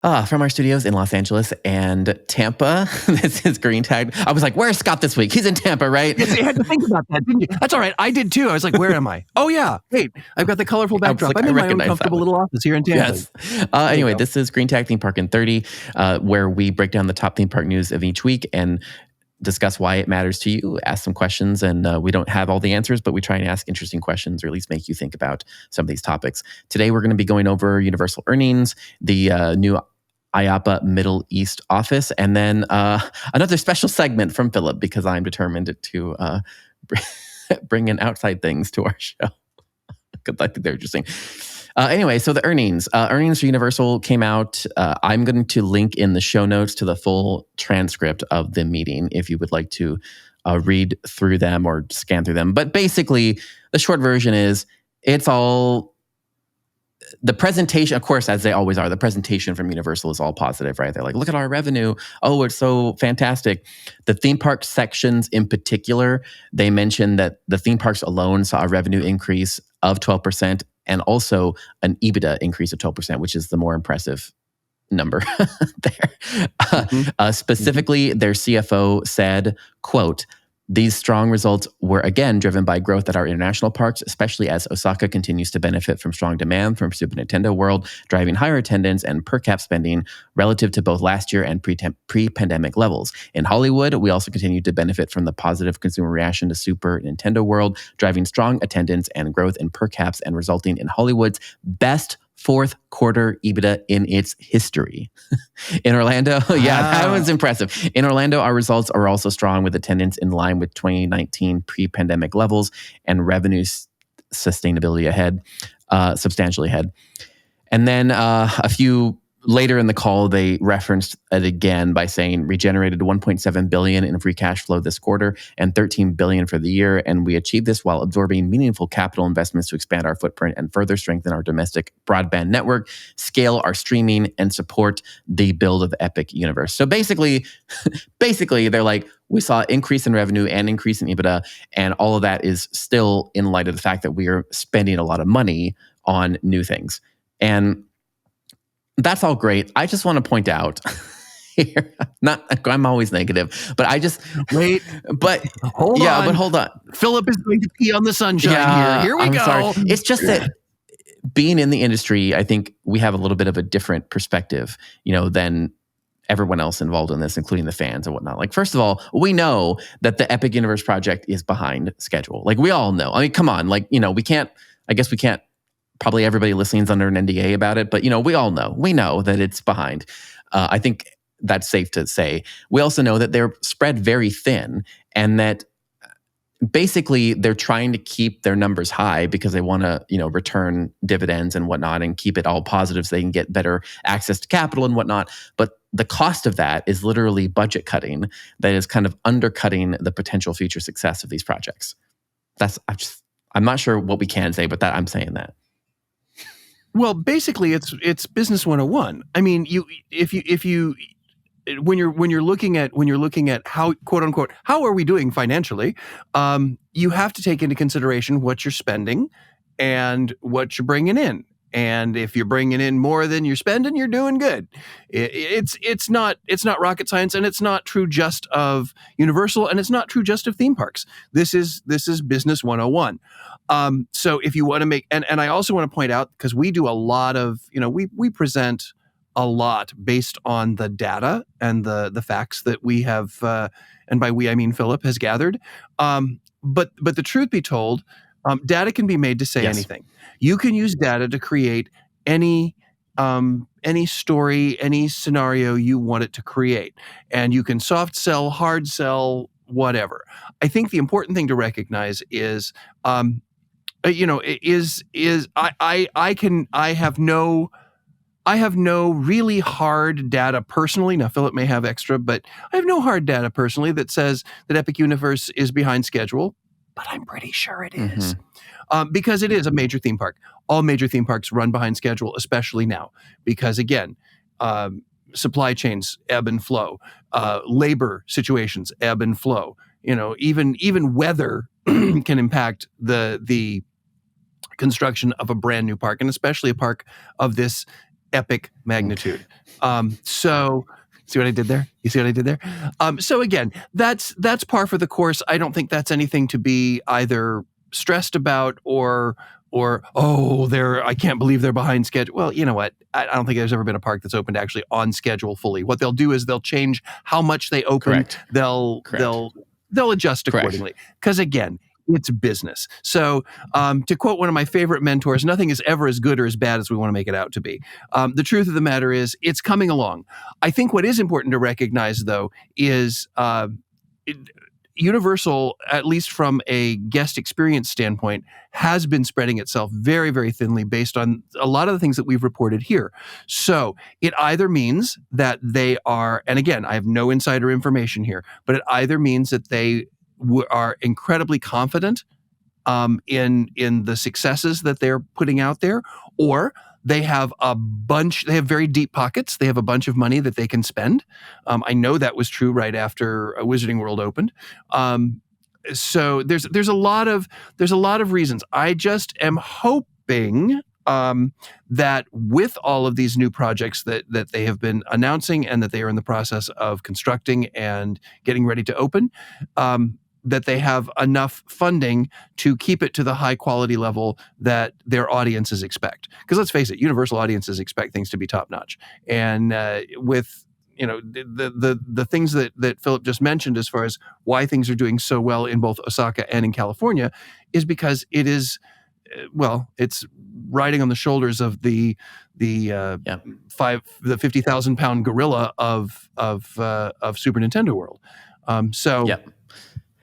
From our studios in Los Angeles and Tampa. This is Green Tag. I was like, where's Scott this week? He's in Tampa, right? Yes, you had to think about that, didn't you? That's all right. I did too. I was like, where am I? Oh, yeah. Wait, I've got the colorful backdrop. Like, I'm in my own comfortable little office here in Tampa. Yes. Anyway, this is Green Tag Theme Park in 30, where we break down the top theme park news of each week and discuss why it matters to you, ask some questions, and we don't have all the answers, but we try and ask interesting questions or at least make you think about some of these topics. Today, we're going to be going over Universal earnings, the new IAAPA Middle East office, and then another special segment from Philip because I'm determined to bring in outside things to our show. Because I think they're interesting. Anyway, so the earnings for Universal came out. I'm going to link in the show notes to the full transcript of the meeting if you would like to read through them or scan through them. But basically, the short version is it's all the presentation, of course, as they always are, the presentation from Universal is all positive, right? They're like, look at our revenue. Oh, it's so fantastic. The theme park sections in particular, they mentioned that the theme parks alone saw a revenue increase of 12% and also an EBITDA increase of 12%, which is the more impressive number there. Specifically, their CFO said, quote, "These strong results were again driven by growth at our international parks, especially as Osaka continues to benefit from strong demand from Super Nintendo World, driving higher attendance and per cap spending relative to both last year and pre-pandemic levels. In Hollywood, we also continue to benefit from the positive consumer reaction to Super Nintendo World, driving strong attendance and growth in per caps and resulting in Hollywood's best fourth quarter EBITDA in its history." In Orlando, that was impressive. In Orlando, our results are also strong with attendance in line with 2019 pre-pandemic levels and revenue sustainability ahead, substantially ahead. And then a few later in the call, they referenced it again by saying we generated $1.7 billion in free cash flow this quarter and $13 billion for the year. And we achieved this while absorbing meaningful capital investments to expand our footprint and further strengthen our domestic broadband network, scale our streaming, and support the build of the Epic universe. So basically, they're like, we saw increase in revenue and increase in EBITDA, and all of that is still in light of the fact that we are spending a lot of money on new things. And that's all great. I just want to point out here, I'm always negative, but I just wait. But hold on. But hold on. Philip is going to pee on the sunshine here. Here we go. Sorry. It's just that being in the industry, I think we have a little bit of a different perspective, than everyone else involved in this, including the fans and whatnot. Like, first of all, we know that the Epic Universe project is behind schedule. Like, we all know. I mean, come on. Like, we can't. Probably everybody listening is under an NDA about it, but we all know. We know that it's behind. I think that's safe to say. We also know that they're spread very thin, and that basically they're trying to keep their numbers high because they want to, return dividends and whatnot, and keep it all positive so they can get better access to capital and whatnot. But the cost of that is literally budget cutting that is kind of undercutting the potential future success of these projects. I'm not sure what we can say, but I'm saying that. Well, basically, it's business 101. I mean, when you're looking at how, quote unquote, how are we doing financially, you have to take into consideration what you're spending and what you're bringing in. And if you're bringing in more than you're spending, you're doing good. It's not rocket science, and it's not true just of Universal, and it's not true just of theme parks. This is business 101. So if you want to make, and I also want to point out, because we do a lot of, we present a lot based on the data and the facts that we have, and by we I mean Philip has gathered. But the truth be told, data can be made to say anything. You can use data to create any story, any scenario you want it to create, and you can soft sell, hard sell, whatever. I think the important thing to recognize is, I have no really hard data personally. Now, Philip may have extra, but I have no hard data personally that says that Epic Universe is behind schedule. But I'm pretty sure it is. Because it is a major theme park. All major theme parks run behind schedule, especially now. Because again, supply chains ebb and flow. Labor situations ebb and flow. Even weather can impact the construction of a brand new park, and especially a park of this epic magnitude. So see what I did there? You see what I did there? So again, that's par for the course. I don't think that's anything to be either stressed about or I can't believe they're behind schedule. Well, you know what? I don't think there's ever been a park that's opened actually on schedule fully. What they'll do is they'll change how much they open. Correct. They'll adjust accordingly. Because again, it's business. So to quote one of my favorite mentors, nothing is ever as good or as bad as we want to make it out to be. The truth of the matter is it's coming along. I think what is important to recognize, though, is Universal, at least from a guest experience standpoint, has been spreading itself very, very thinly based on a lot of the things that we've reported here. So it either means that they are, and again, I have no insider information here, but it either means that they are incredibly confident in the successes that they're putting out there, or they have they have very deep pockets. They have a bunch of money that they can spend. I know that was true right after Wizarding World opened. So there's a lot of reasons. I just am hoping that with all of these new projects that they have been announcing and that they are in the process of constructing and getting ready to open, that they have enough funding to keep it to the high quality level that their audiences expect. Because let's face it, Universal audiences expect things to be top notch. And with the things that Philip just mentioned as far as why things are doing so well in both Osaka and in California is because it is, it's riding on the shoulders of the 50,000-pound gorilla of Super Nintendo World.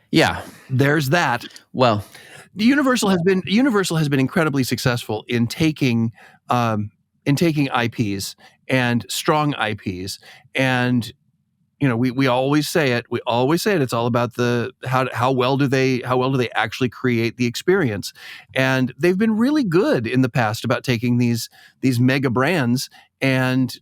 Yeah, there's that. Well, Universal has been incredibly successful in taking IPs and strong IPs, and we always say it. It's all about the how well do they actually create the experience, and they've been really good in the past about taking these mega brands and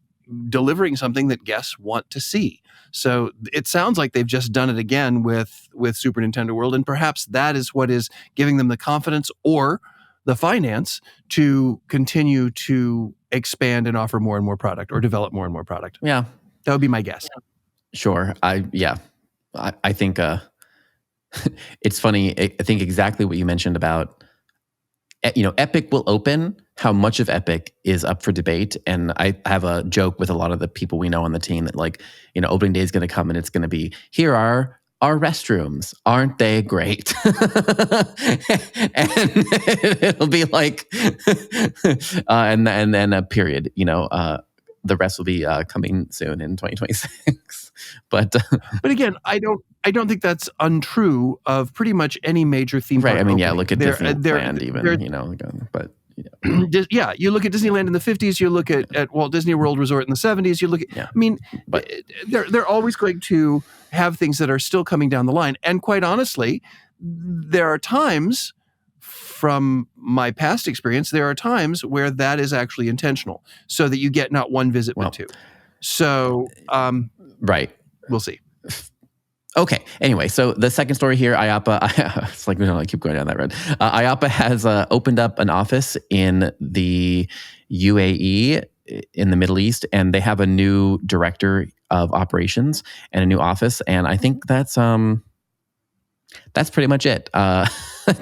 delivering something that guests want to see. So it sounds like they've just done it again with Super Nintendo World, and perhaps that is what is giving them the confidence or the finance to continue to expand and offer more and more product or develop more and more product. Yeah. That would be my guess. Sure. I think it's funny. I think exactly what you mentioned about, Epic will open. How much of Epic is up for debate. And I have a joke with a lot of the people we know on the team that opening day is going to come and it's going to be, here are our restrooms. Aren't they great? And it'll be like, and then a period, the rest will be coming soon in 2026. But again, I don't think that's untrue of pretty much any major theme park. Right. I mean, opening. Look at Disneyland even, but you look at Disneyland in the 50s, you look at Walt Disney World Resort in the 70s, you look at, they're always going to have things that are still coming down the line. And quite honestly, there are times, from my past experience, there are times where that is actually intentional so that you get not one visit, but two. So, right. We'll see. Okay. Anyway, so the second story here, IAAPA, it's like we don't keep going down that road. IAAPA has opened up an office in the UAE in the Middle East, and they have a new director of operations and a new office. And I think that's pretty much it.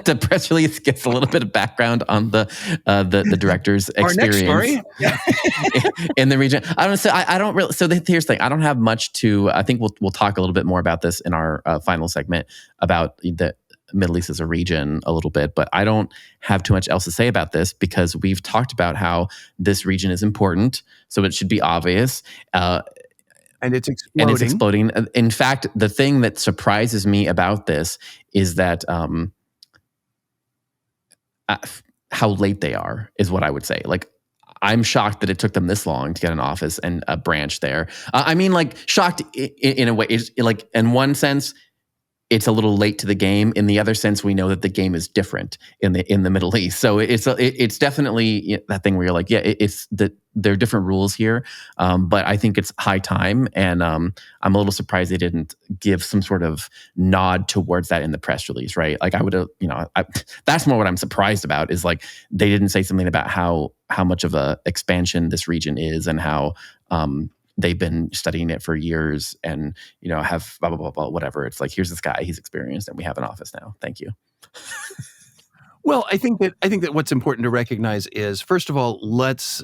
The press release gets a little bit of background on the director's experience in the region. I don't really. So here's the thing. I don't have much to. I think we'll talk a little bit more about this in our final segment about the Middle East as a region a little bit. But I don't have too much else to say about this because we've talked about how this region is important. So it should be obvious. And it's exploding. In fact, the thing that surprises me about this is that how late they are is what I would say. Like, I'm shocked that it took them this long to get an office and a branch there. Shocked in a way. In one sense, it's a little late to the game. In the other sense, we know that the game is different in the Middle East. So it's definitely that thing where you're like, it's there are different rules here, but I think it's high time, and I'm a little surprised they didn't give some sort of nod towards that in the press release, right? Like I would have, that's more what I'm surprised about is like they didn't say something about how much of a expansion this region is and how they've been studying it for years and have blah blah blah blah whatever. It's like here's this guy, he's experienced, and we have an office now. Thank you. Well, I think that what's important to recognize is, first of all, let's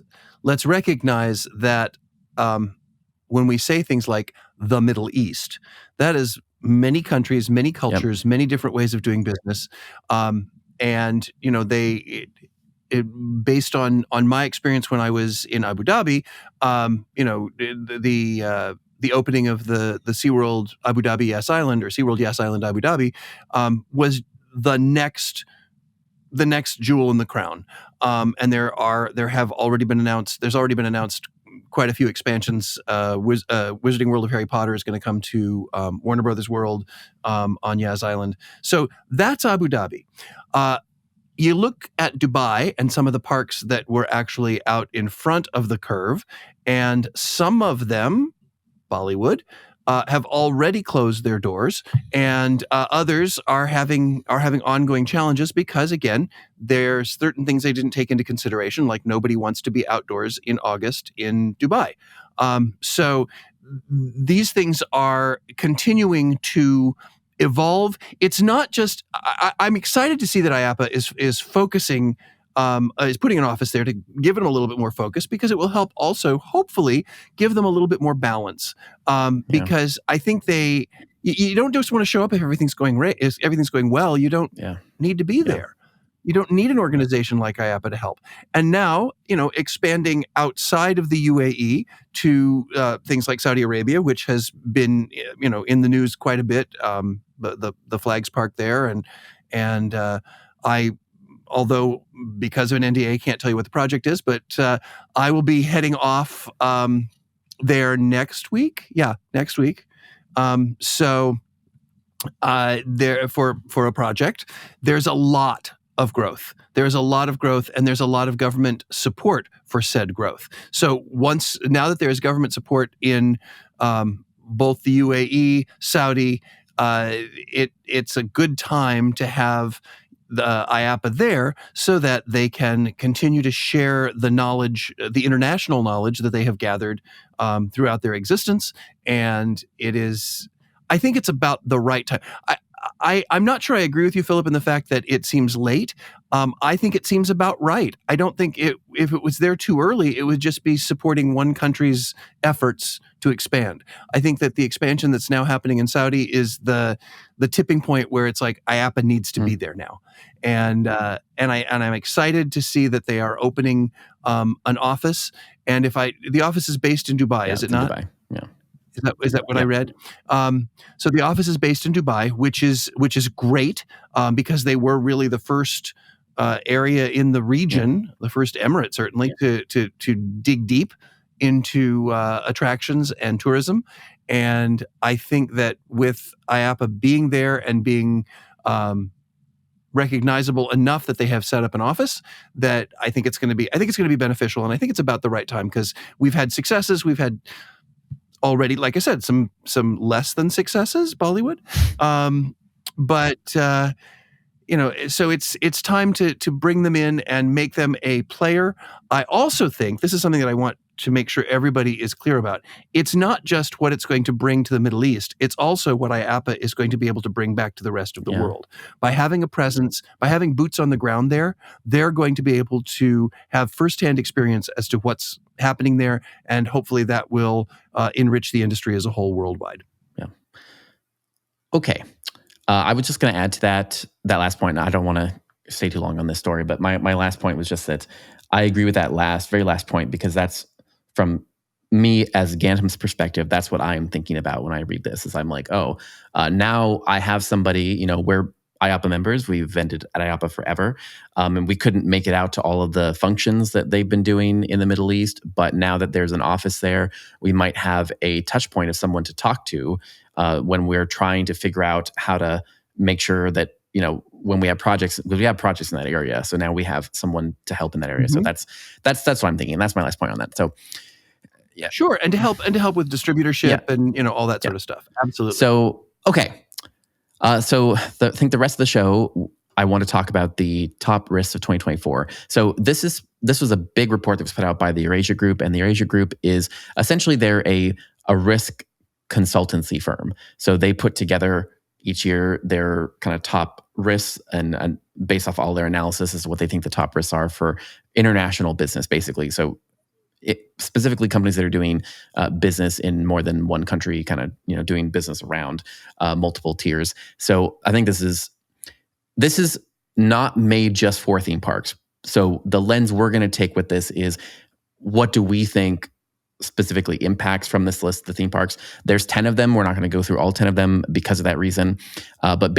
recognize that when we say things like the Middle East, that is many countries, many cultures, many different ways of doing business, and based on my experience when I was in Abu Dhabi, the opening of the SeaWorld Abu Dhabi Yes Island or SeaWorld Yes Island Abu Dhabi was the next jewel in the crown, and there's already been announced quite a few expansions. Wizarding World of Harry Potter is going to come to Warner Brothers World on Yas Island. So that's Abu Dhabi. You look at Dubai and some of the parks that were actually out in front of the curve, and some of them, Bollywood, have already closed their doors, and others are having ongoing challenges because, again, there's certain things they didn't take into consideration, like nobody wants to be outdoors in August in Dubai. So these things are continuing to evolve. It's not just. I'm excited to see that IAAPA is focusing. Is putting an office there to give them a little bit more focus because it will help also, hopefully, give them a little bit more balance. Because I think you don't just want to show up if everything's going well. You don't need to be there. You don't need an organization like IAAPA to help. And now, expanding outside of the UAE to things like Saudi Arabia, which has been, in the news quite a bit. The flags parked there, and although because of an NDA, can't tell you what the project is, but I will be heading off there next week. Yeah, next week. So there for a project, there's a lot of growth. There's a lot of growth, and there's a lot of government support for said growth. So now that there is government support in both the UAE, Saudi, it's a good time to have the IAAPA there so that they can continue to share the knowledge, the international knowledge that they have gathered throughout their existence. And I think it's about the right time. I'm not sure I agree with you, Philip, in the fact that it seems late. I think it seems about right. I don't think if it was there too early, it would just be supporting one country's efforts to expand. I think that the expansion that's now happening in Saudi is the tipping point where it's like IAAPA needs to be there now, and I'm excited to see that they are opening an office. And the office is based in Dubai, is it not? Dubai. Yeah. Is that what I read? So the office is based in Dubai, which is great because they were really the first area in the region, the first emirate certainly to dig deep into attractions and tourism. And I think that with IAAPA being there and being recognizable enough that they have set up an office, that I think it's going to be beneficial, and I think it's about the right time because we've had successes, we've had already, like I said, some less than successes, Bollywood, but so it's time to bring them in and make them a player. I also think this is something that I want to make sure everybody is clear about. It's not just what it's going to bring to the Middle East. It's also what IAAPA is going to be able to bring back to the rest of the world. By having a presence, by having boots on the ground there, they're going to be able to have firsthand experience as to what's happening there, and hopefully that will enrich the industry as a whole worldwide. Yeah. Okay. I was just going to add to that last point. I don't want to stay too long on this story, but my last point was just that I agree with that very last point, because that's, from me as Gantam's perspective, that's what I am thinking about when I read this. Is I'm like, now I have somebody, we're IAAPA members. We've vended at IAAPA forever, and we couldn't make it out to all of the functions that they've been doing in the Middle East. But now that there's an office there, we might have a touch point of someone to talk to when we're trying to figure out how to make sure that when we have projects, because we have projects in that area, so now we have someone to help in that area. So that's what I'm thinking. That's my last point on that. So yeah, sure, and to help with distributorship and all that sort of stuff. Absolutely. So okay, I think the rest of the show, I want to talk about the top risks of 2024. So this was a big report that was put out by the Eurasia Group, and the Eurasia Group is essentially they're a risk consultancy firm. So they put together each year their kind of top risks, and based off all their analysis is what they think the top risks are for international business, basically. So specifically companies that are doing business in more than one country, kind of doing business around multiple tiers. So I think this is not made just for theme parks. So the lens we're going to take with this is, what do we think specifically impacts from this list, the theme parks? There's 10 of them. We're not going to go through all 10 of them because of that reason. But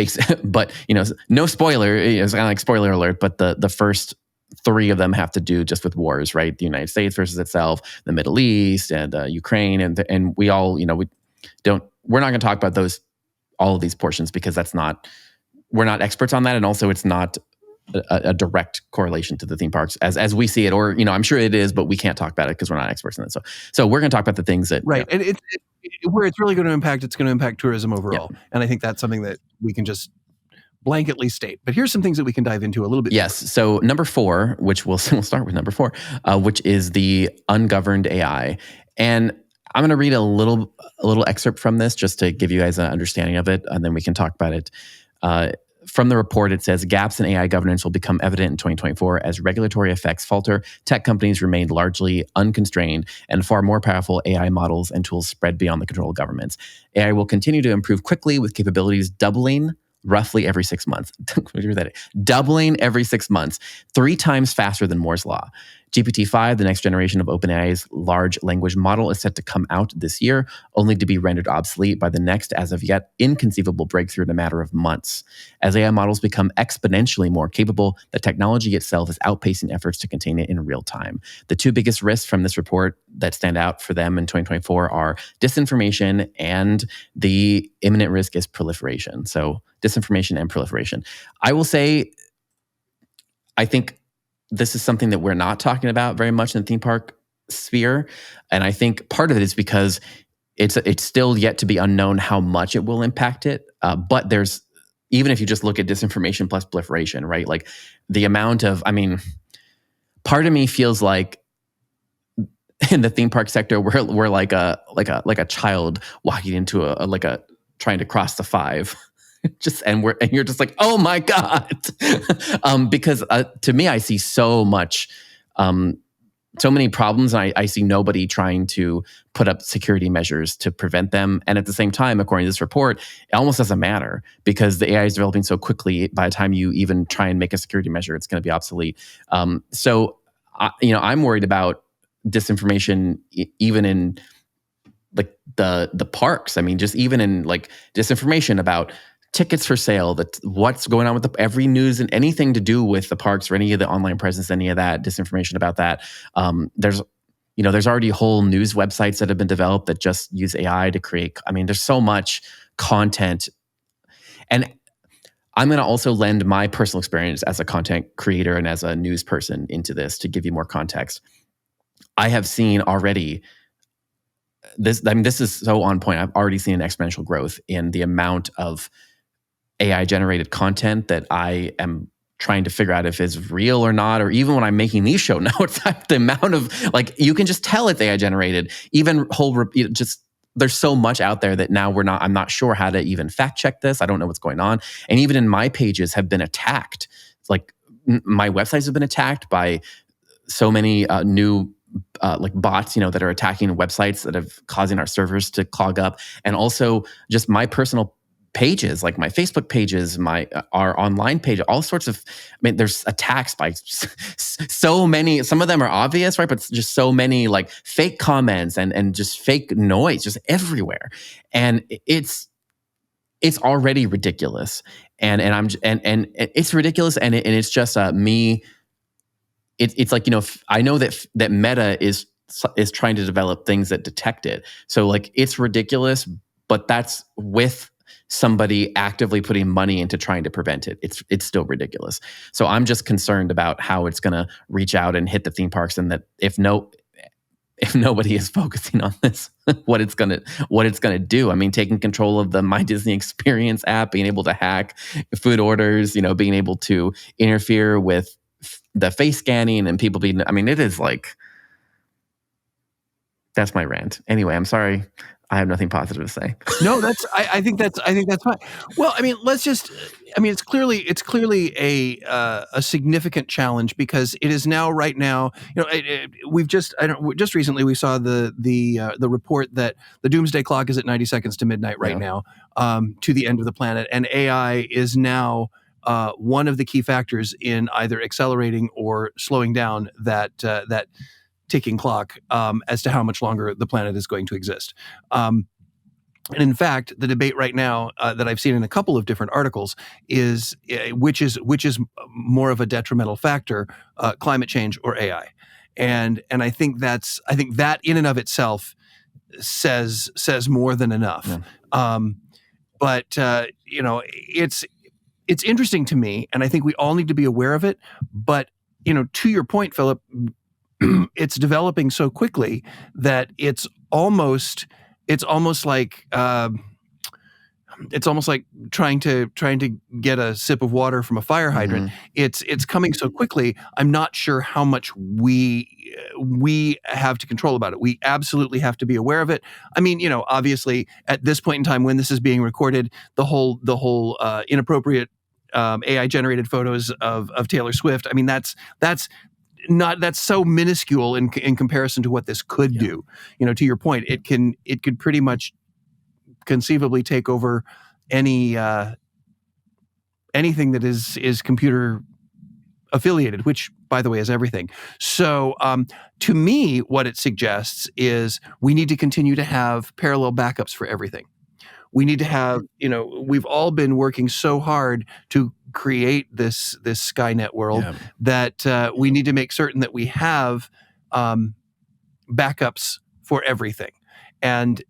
no spoiler. It's kind of like spoiler alert. But the first 3 of them have to do just with wars, right? The United States versus itself, the Middle East, and Ukraine, and we all, we're not going to talk about all of these portions, because we're not experts on that, and also it's not a direct correlation to the theme parks as we see it, or I'm sure it is, but we can't talk about it because we're not experts in it. So we're going to talk about the things that and it's where it's really going to impact. It's going to impact tourism overall, and I think that's something that we can just blanketly state. But here's some things that we can dive into a little bit. Yes. Deeper. So number 4, which we'll start with number 4, which is the ungoverned AI, and I'm going to read a little excerpt from this just to give you guys an understanding of it, and then we can talk about it. From the report, it says gaps in AI governance will become evident in 2024 as regulatory effects falter, tech companies remain largely unconstrained, and far more powerful AI models and tools spread beyond the control of governments. AI will continue to improve quickly, with capabilities doubling roughly every 6 months. Doubling every 6 months, 3 times faster than Moore's Law. GPT-5, the next generation of OpenAI's large language model, is set to come out this year, only to be rendered obsolete by the next, as of yet, inconceivable breakthrough in a matter of months. As AI models become exponentially more capable, the technology itself is outpacing efforts to contain it in real time. The 2 biggest risks from this report that stand out for them in 2024 are disinformation, and the imminent risk is proliferation. So disinformation and proliferation. I will say, I think this is something that we're not talking about very much in the theme park sphere. And I think part of it is because it's still yet to be unknown how much it will impact it. But there's, even if you just look at disinformation plus proliferation, right? Like the amount of, part of me feels like in the theme park sector, we're like a child walking into a trying to cross the 5. And you're just like, oh my God. Because to me, I see so much, so many problems. And I see nobody trying to put up security measures to prevent them. And at the same time, according to this report, it almost doesn't matter, because the AI is developing so quickly. By the time you even try and make a security measure, it's going to be obsolete. So I'm worried about disinformation even in like the parks. Just even in like disinformation about tickets for sale, what's going on with every news and anything to do with the parks or any of the online presence, any of that disinformation about that. There's already whole news websites that have been developed that just use AI to create. There's so much content. And I'm going to also lend my personal experience as a content creator and as a news person into this to give you more context. I have seen already this. This is so on point. I've already seen an exponential growth in the amount of AI generated content that I am trying to figure out if it's real or not, or even when I'm making these show notes, the amount of you can just tell it's AI generated. Even there's so much out there that now I'm not sure how to even fact check this. I don't know what's going on. And even in my pages have been attacked. Like my websites have been attacked by so many new bots, that are attacking websites that have causing our servers to clog up. And also just my personal pages, like my Facebook pages, our online page, all sorts of, there's attacks by so many, some of them are obvious, right? But just so many like fake comments and just fake noise just everywhere. And it's already ridiculous. And it's ridiculous. And it's just me. It's like, I know that Meta is trying to develop things that detect it. So like it's ridiculous, but that's with somebody actively putting money into trying to prevent it. It's still ridiculous. So I'm just concerned about how it's going to reach out and hit the theme parks, and that if nobody is focusing on this, what it's gonna do. I mean, taking control of the My Disney Experience app, being able to hack food orders, being able to interfere with the face scanning and people being. I mean, it is like. That's my rant. Anyway, I'm sorry. I have nothing positive to say. No, I think that's fine. Well, I mean, it's clearly a significant challenge, because it is now right now. Just recently we saw the report that the doomsday clock is at 90 seconds to midnight right now, to the end of the planet, and AI is now one of the key factors in either accelerating or slowing down that ticking clock as to how much longer the planet is going to exist. And in fact, the debate right now that I've seen in a couple of different articles is which is more of a detrimental factor, climate change or AI. And I think that in and of itself says more than enough. Yeah. But it's interesting to me, and I think we all need to be aware of it. But to your point, Philip, it's developing so quickly that it's almost like trying to get a sip of water from a fire hydrant. Mm-hmm. It's coming so quickly. I'm not sure how much we have to control about it. We absolutely have to be aware of it. I mean, obviously at this point in time when this is being recorded, the whole inappropriate AI generated photos of Taylor Swift. I mean, that's so minuscule in comparison to what this could do. To your point, it could pretty much conceivably take over anything that is computer affiliated, which, by the way, is everything. So to me, what it suggests is we need to continue to have parallel backups for everything. We need to have, we've all been working so hard to create this Skynet world that we need to make certain that we have backups for everything. And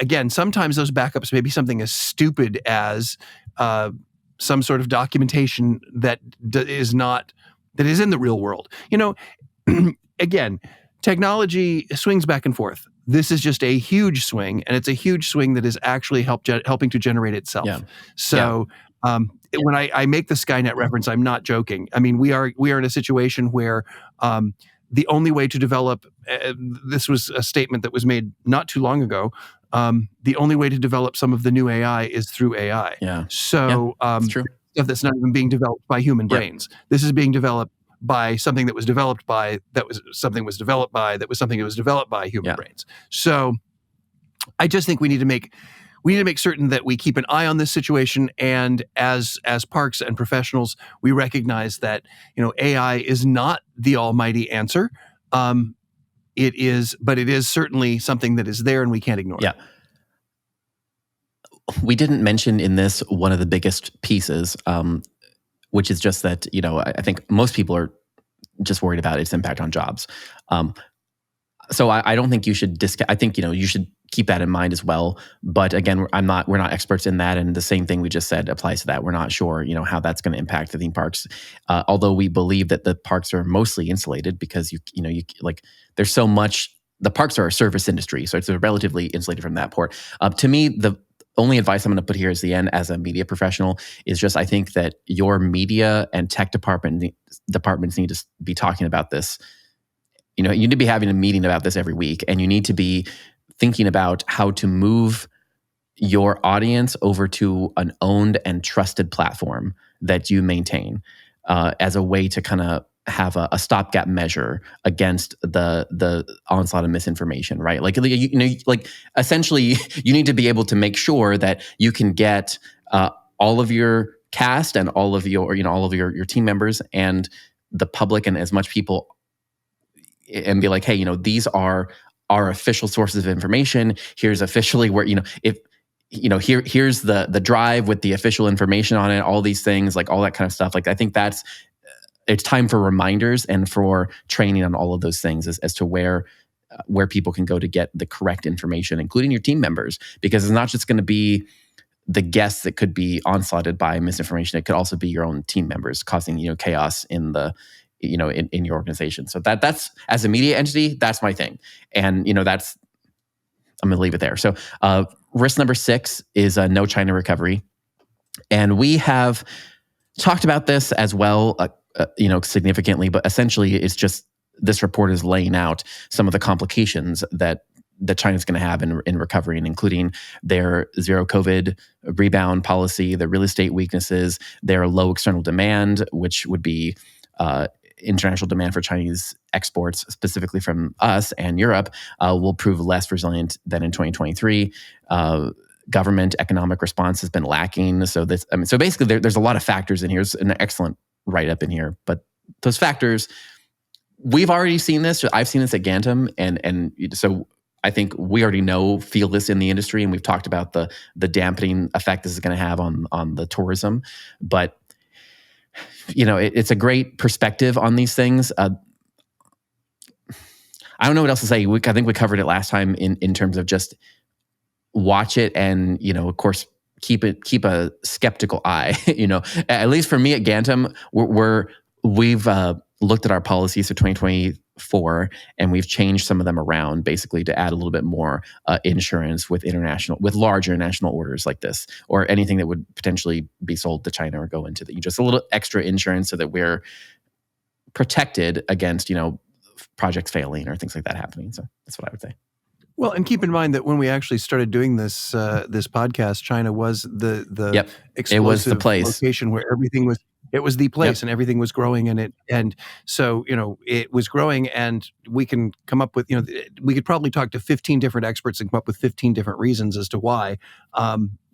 again, sometimes those backups may be something as stupid as some sort of documentation that is in the real world. Again, technology swings back and forth. This is just a huge swing, and it's a huge swing that is actually helping to generate itself. Yeah. So when I make the Skynet reference, I'm not joking. I mean, we are in a situation where the only way to develop this was a statement that was made not too long ago. The only way to develop some of the new AI is through AI. Yeah. So that's true. Stuff that's not even being developed by human brains. This is being developed by something that was developed by something that was developed by human brains. So I just think we need to make certain that we keep an eye on this situation, and as parks and professionals, we recognize that AI is not the almighty answer. It is certainly something that is there, and we can't ignore it. We didn't mention in this one of the biggest pieces, which is just that, I think most people are just worried about its impact on jobs. So I don't think you should I think, you should keep that in mind as well. But again, we're not experts in that. And the same thing we just said applies to that. We're not sure, how that's going to impact the theme parks. Although we believe that the parks are mostly insulated because there's so much, the parks are a service industry. So it's relatively insulated from that part. To me, the only advice I'm going to put here as the end as a media professional is just, I think that your media and tech departments need to be talking about this. You need to be having a meeting about this every week, and you need to be thinking about how to move your audience over to an owned and trusted platform that you maintain as a way to kind of have a stopgap measure against the onslaught of misinformation, right? Essentially, you need to be able to make sure that you can get all of your cast and all of your team members and the public and as much people, and be like, hey, these are our official sources of information. Here's officially where here's the drive with the official information on it. All these things, like all that kind of stuff. Like I think it's time for reminders and for training on all of those things as to where people can go to get the correct information, including your team members, because it's not just going to be the guests that could be onslaughted by misinformation. It could also be your own team members causing, chaos in the, in your organization. So that's, as a media entity, that's my thing. And, I'm going to leave it there. So risk number 6 is no China recovery. And we have talked about this as well, significantly, but essentially it's just, this report is laying out some of the complications that China's going to have in recovery, and including their zero COVID rebound policy, the real estate weaknesses, their low external demand, which would be international demand for Chinese exports, specifically from us and Europe, will prove less resilient than in 2023. Government economic response has been lacking. So basically, there's a lot of factors in here. There's an excellent write-up in here, but those factors, we've already seen this. I've seen this at Gantom, and so I think we already feel this in the industry, and we've talked about the dampening effect this is going to have on the tourism. But it's a great perspective on these things. I don't know what else to say. I think we covered it last time in terms of just watch it, and of course keep a skeptical eye. At least for me at Gantom, we've looked at our policies for 2024, and we've changed some of them around, basically to add a little bit more insurance with large international orders like this, or anything that would potentially be sold to China or go into just a little extra insurance so that we're protected against projects failing or things like that happening. So that's what I would say. Well, and keep in mind that when we actually started doing this podcast, China was the explosive it was the place. Location where everything was. It was the place, and everything was growing in it. And so, it was growing, and we can come up with, we could probably talk to 15 different experts and come up with 15 different reasons as to why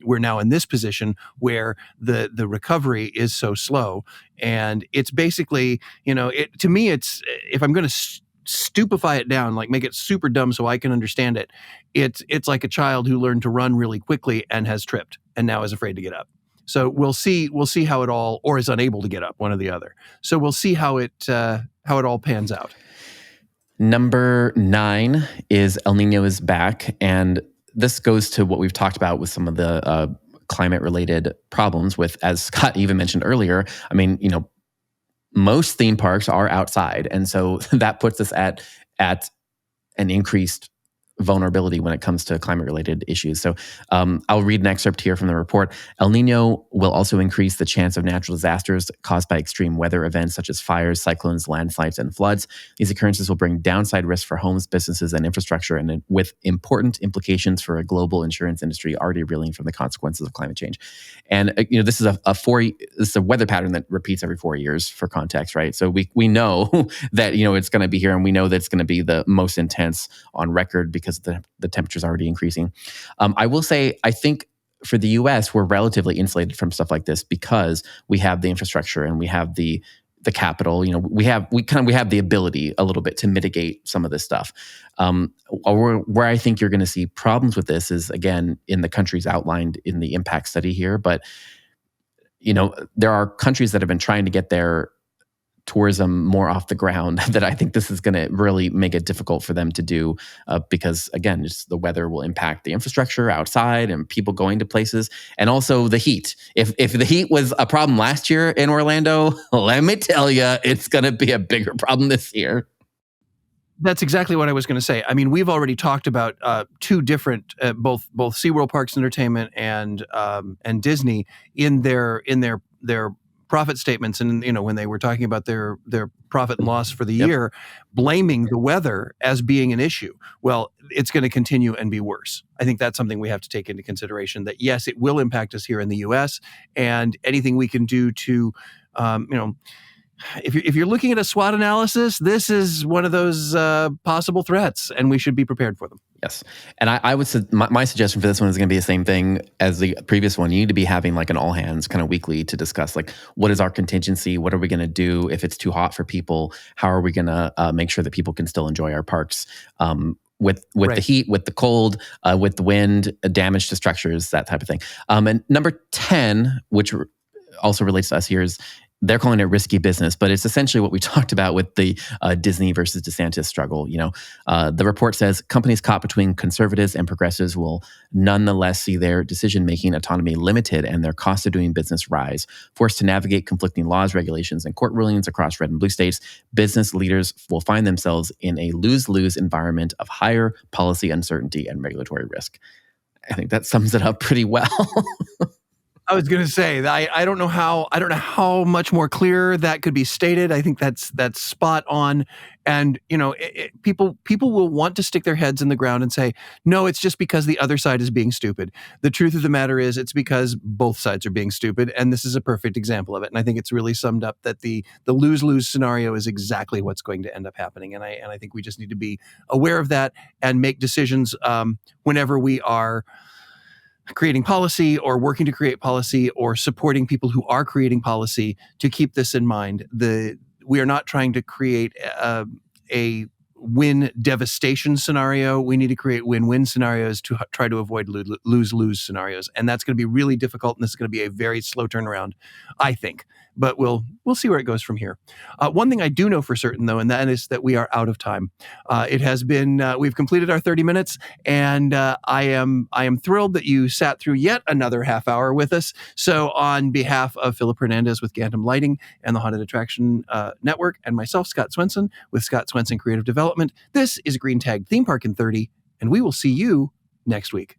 we're now in this position where the recovery is so slow. And it's basically, to me, it's, if I'm going to stupefy it down, like make it super dumb so I can understand it, it's like a child who learned to run really quickly and has tripped and now is afraid to get up. So we'll see how it all, or is unable to get up, one or the other. So we'll see how it all pans out. Number 9 is El Nino is back, and this goes to what we've talked about with some of the climate-related problems with, as Scott even mentioned earlier. I mean, most theme parks are outside, and so that puts us at an increased vulnerability when it comes to climate-related issues. So I'll read an excerpt here from the report. El Nino will also increase the chance of natural disasters caused by extreme weather events such as fires, cyclones, landslides, and floods. These occurrences will bring downside risks for homes, businesses, and infrastructure, and with important implications for a global insurance industry already reeling from the consequences of climate change. And this is a weather pattern that repeats every 4 years, for context, right? So we know that it's going to be here, and we know that it's going to be the most intense on record because the temperature's already increasing. I will say, I think for the U.S., we're relatively insulated from stuff like this because we have the infrastructure and we have the capital. We have the ability a little bit to mitigate some of this stuff. Where I think you're going to see problems with this is, again, in the countries outlined in the impact study here. But there are countries that have been trying to get their tourism more off the ground that I think this is going to really make it difficult for them to do because, again, just the weather will impact the infrastructure outside and people going to places, and also the heat. If the heat was a problem last year in Orlando, let me tell you, it's going to be a bigger problem this year. That's exactly what I was going to say. I mean, we've already talked about two different, both SeaWorld Parks and Entertainment and Disney in their profit statements, and when they were talking about their profit and loss for the year, blaming the weather as being an issue. Well, it's going to continue and be worse. I think that's something we have to take into consideration, that yes, it will impact us here in the U.S., and anything we can do to, if you're looking at a SWOT analysis, this is one of those possible threats, and we should be prepared for them. Yes. And I would say my suggestion for this one is going to be the same thing as the previous one. You need to be having like an all hands kind of weekly to discuss, like, what is our contingency? What are we going to do if it's too hot for people? How are we going to make sure that people can still enjoy our parks? With the heat, with the cold, with the wind, damage to structures, that type of thing. And number 10, which also relates to us here, is they're calling it risky business, but it's essentially what we talked about with the Disney versus DeSantis struggle. The report says companies caught between conservatives and progressives will nonetheless see their decision-making autonomy limited and their cost of doing business rise. Forced to navigate conflicting laws, regulations, and court rulings across red and blue states, business leaders will find themselves in a lose-lose environment of higher policy uncertainty and regulatory risk. I think that sums it up pretty well. I was going to say I don't know how much more clear that could be stated. I think that's spot on. And people will want to stick their heads in the ground and say, no, it's just because the other side is being stupid. The truth of the matter is it's because both sides are being stupid, and this is a perfect example of it. And I think it's really summed up that the lose-lose scenario is exactly what's going to end up happening. And I think we just need to be aware of that and make decisions whenever we are creating policy or working to create policy or supporting people who are creating policy, to keep this in mind. We are not trying to create a win devastation scenario. We need to create win-win scenarios to try to avoid lose-lose scenarios. And that's going to be really difficult, and this is going to be a very slow turnaround, I think. But we'll see where it goes from here. One thing I do know for certain, though, and that is that we are out of time. It has been we've completed our 30 minutes, and I am thrilled that you sat through yet another half hour with us. So, on behalf of Philip Hernandez with Gantom Lighting and the Haunted Attraction Network, and myself, Scott Swenson with Scott Swenson Creative Development, this is Green Tag Theme Park in 30, and we will see you next week.